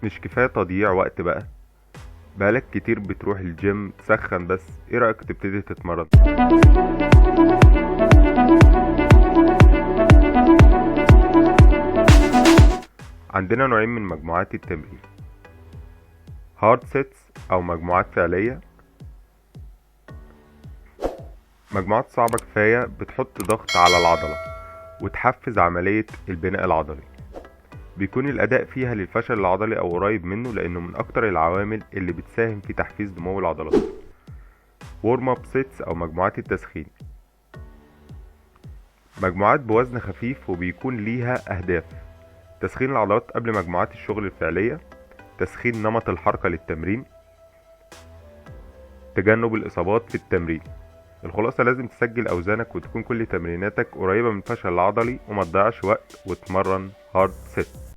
مش كفاية تضييع وقت بقى؟ بقالك كتير بتروح الجيم تسخن بس، ايه رأيك تبتدي تتمرن؟ عندنا نوعين من مجموعات التمرين: هارد سيتس او مجموعات فعلية. مجموعات صعبة كفاية بتحط ضغط على العضلة وتحفز عملية البناء العضلي، بيكون الأداء فيها للفشل العضلي أو قريب منه، لأنه من أكتر العوامل اللي بتساهم في تحفيز نمو العضلات. وورم اب سيتس أو مجموعات التسخين، مجموعات بوزن خفيف وبيكون ليها أهداف: تسخين العضلات قبل مجموعات الشغل الفعلية، تسخين نمط الحركة للتمرين، تجنب الإصابات في التمرين. الخلاصة لازم تسجل أوزانك وتكون كل تمريناتك قريبة من الفشل العضلي، وما تضيعش وقت وتمرن هارد سيت.